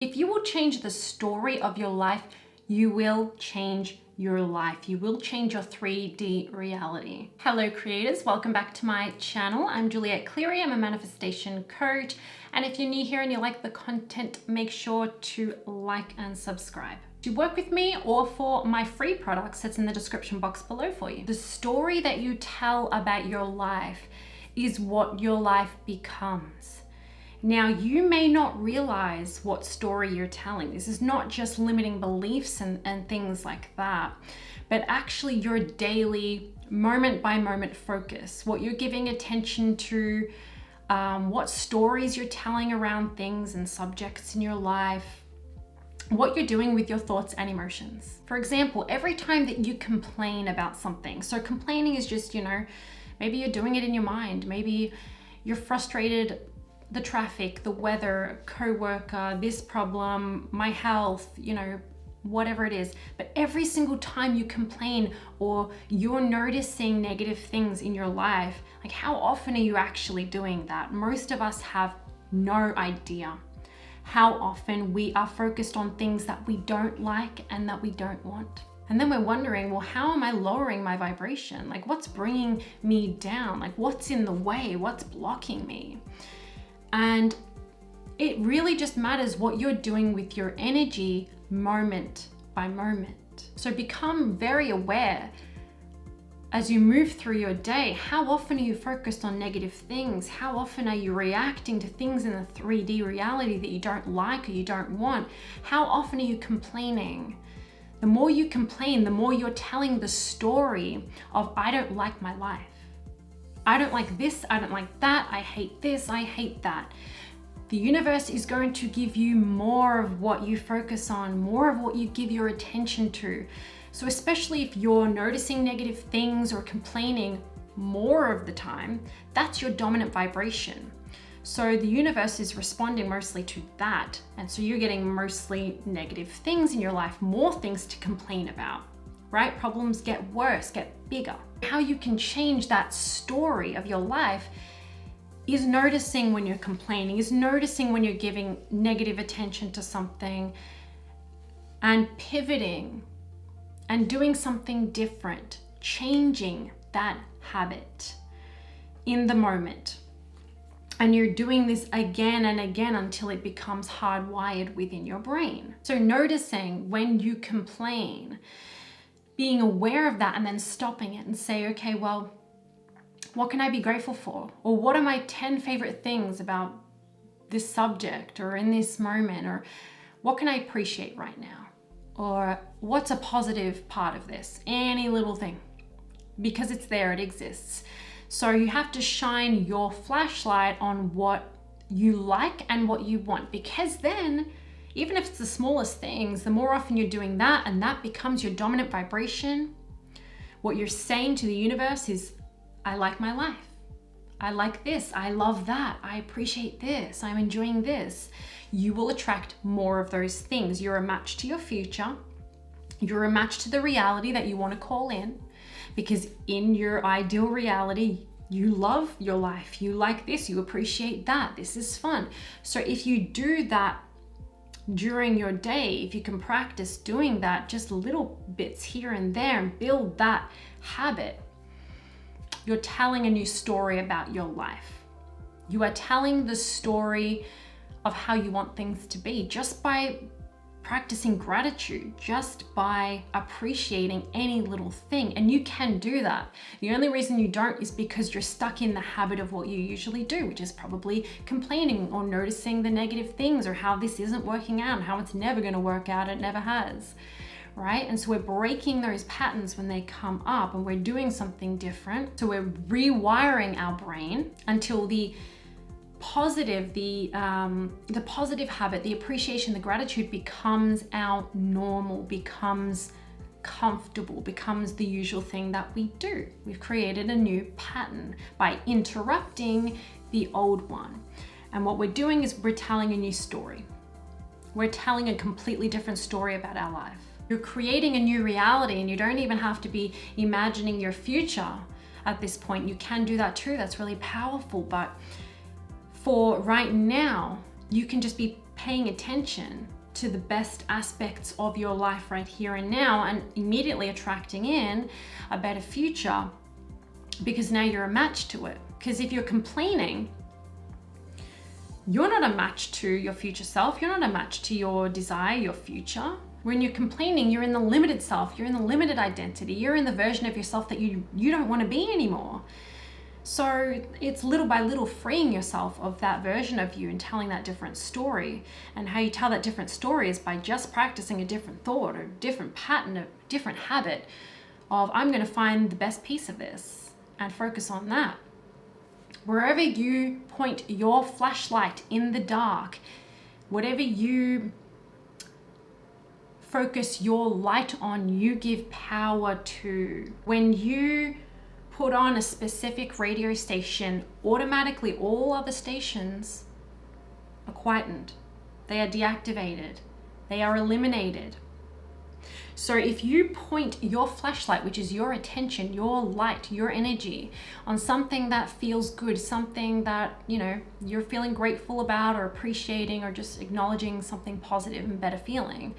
If you will change the story of your life, you will change your life. You will change your 3D reality. Hello creators, welcome back to my channel. I'm Juliet Cleary, I'm a manifestation coach. And if you're new here and you like the content, make sure to like and subscribe. To work with me or for my free products, that's in the description box below for you. The story that you tell about your life is what your life becomes. Now, you may not realize what story you're telling. This is not just limiting beliefs and things like that, but actually your daily moment by moment focus, what you're giving attention to, what stories you're telling around things and subjects in your life, what you're doing with your thoughts and emotions. For example, every time that you complain about something, so complaining is just, maybe you're doing it in your mind, maybe you're frustrated, the traffic, the weather, coworker, this problem, my health, whatever it is. But every single time you complain or you're noticing negative things in your life, like how often are you actually doing that? Most of us have no idea how often we are focused on things that we don't like and that we don't want. And then we're wondering, well, how am I lowering my vibration? Like, what's bringing me down? Like, what's in the way? What's blocking me? And it really just matters what you're doing with your energy moment by moment. So become very aware as you move through your day. How often are you focused on negative things? How often are you reacting to things in the 3D reality that you don't like or you don't want? How often are you complaining? The more you complain, the more you're telling the story of, I don't like my life. I don't like this, I don't like that, I hate this, I hate that. The universe is going to give you more of what you focus on, more of what you give your attention to. So especially if you're noticing negative things or complaining more of the time, that's your dominant vibration. So the universe is responding mostly to that. And so you're getting mostly negative things in your life, more things to complain about, right? Problems get worse, get bigger. How you can change that story of your life is noticing when you're complaining, is noticing when you're giving negative attention to something and pivoting and doing something different, changing that habit in the moment. And you're doing this again and again until it becomes hardwired within your brain. So noticing when you complain, being aware of that and then stopping it and say, okay, well, what can I be grateful for? Or what are my 10 favorite things about this subject or in this moment? Or what can I appreciate right now? Or what's a positive part of this? Any little thing, because it's there, it exists. So you have to shine your flashlight on what you like and what you want, because then even if it's the smallest things, the more often you're doing that and that becomes your dominant vibration, what you're saying to the universe is, I like my life. I like this. I love that. I appreciate this. I'm enjoying this. You will attract more of those things. You're a match to your future. You're a match to the reality that you want to call in, because in your ideal reality, you love your life. You like this. You appreciate that. This is fun. So if you do that during your day, if you can practice doing that, just little bits here and there and build that habit, you're telling a new story about your life. You are telling the story of how you want things to be just by practicing gratitude, just by appreciating any little thing. And you can do that. The only reason you don't is because you're stuck in the habit of what you usually do, which is probably complaining or noticing the negative things or how this isn't working out and how it's never going to work out. It never has, right? And so we're breaking those patterns when they come up and we're doing something different. So we're rewiring our brain until the positive, the positive habit, the appreciation, the gratitude becomes our normal, becomes comfortable, becomes the usual thing that we do. We've created a new pattern by interrupting the old one. And what we're doing is we're telling a new story. We're telling a completely different story about our life. You're creating a new reality, and you don't even have to be imagining your future at this point. You can do that too. That's really powerful. But for right now, you can just be paying attention to the best aspects of your life right here and now, and immediately attracting in a better future, because now you're a match to it. Because if you're complaining, you're not a match to your future self. You're not a match to your desire, your future. When you're complaining, you're in the limited self. You're in the limited identity. You're in the version of yourself that you don't want to be anymore. So it's little by little freeing yourself of that version of you and telling that different story. And how you tell that different story is by just practicing a different thought or different pattern, a different habit of, I'm going to find the best piece of this and focus on that. Wherever you point your flashlight in the dark, whatever you focus your light on, you give power to. When you put on a specific radio station, automatically all other stations are quietened. They are deactivated. They are eliminated. So if you point your flashlight, which is your attention, your light, your energy, on something that feels good, something that, you're feeling grateful about or appreciating or just acknowledging something positive and better feeling,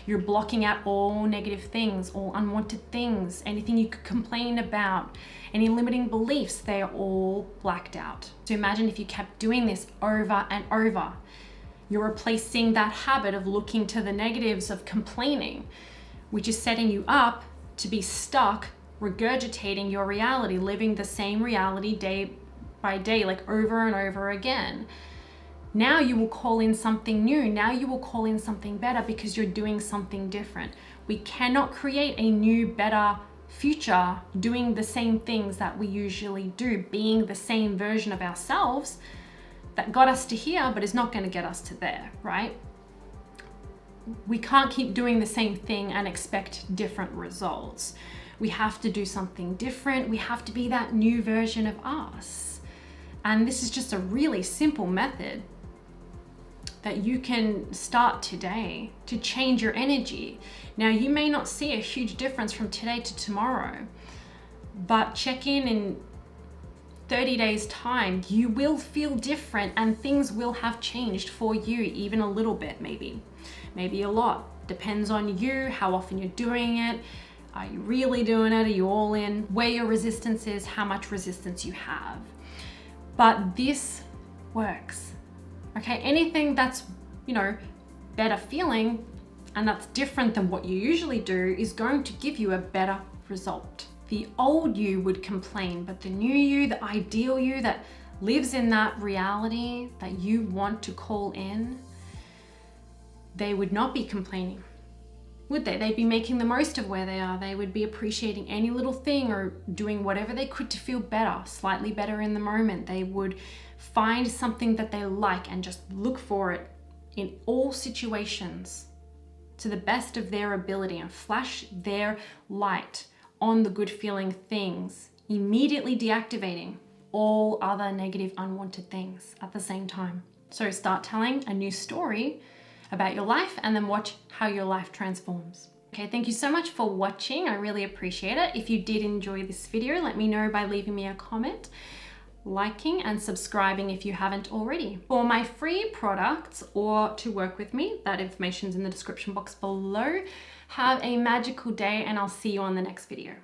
you're blocking out all negative things, all unwanted things, anything you could complain about, any limiting beliefs, they are all blacked out. So imagine if you kept doing this over and over. You're replacing that habit of looking to the negatives, of complaining, which is setting you up to be stuck regurgitating your reality, living the same reality day by day, like over and over again. Now you will call in something new. Now you will call in something better because you're doing something different. We cannot create a new, better future doing the same things that we usually do, being the same version of ourselves that got us to here, but is not going to get us to there, right? We can't keep doing the same thing and expect different results. We have to do something different. We have to be that new version of us. And this is just a really simple method that you can start today to change your energy. Now, you may not see a huge difference from today to tomorrow, but check in 30 days time, you will feel different and things will have changed for you, even a little bit, maybe a lot. Depends on you, how often you're doing it. Are you really doing it? Are you all in? Where your resistance is, how much resistance you have. But this works, okay? Anything that's, better feeling and that's different than what you usually do is going to give you a better result. The old you would complain, but the new you, the ideal you that lives in that reality that you want to call in, they would not be complaining, would they? They'd be making the most of where they are. They would be appreciating any little thing or doing whatever they could to feel better, slightly better in the moment. They would find something that they like and just look for it in all situations to the best of their ability and flash their light on the good feeling things, immediately deactivating all other negative, unwanted things at the same time. So start telling a new story about your life and then watch how your life transforms. Okay, thank you so much for watching. I really appreciate it. If you did enjoy this video, let me know by leaving me a comment, liking and subscribing if you haven't already. For my free products or to work with me, that information's in the description box below. Have a magical day and I'll see you on the next video.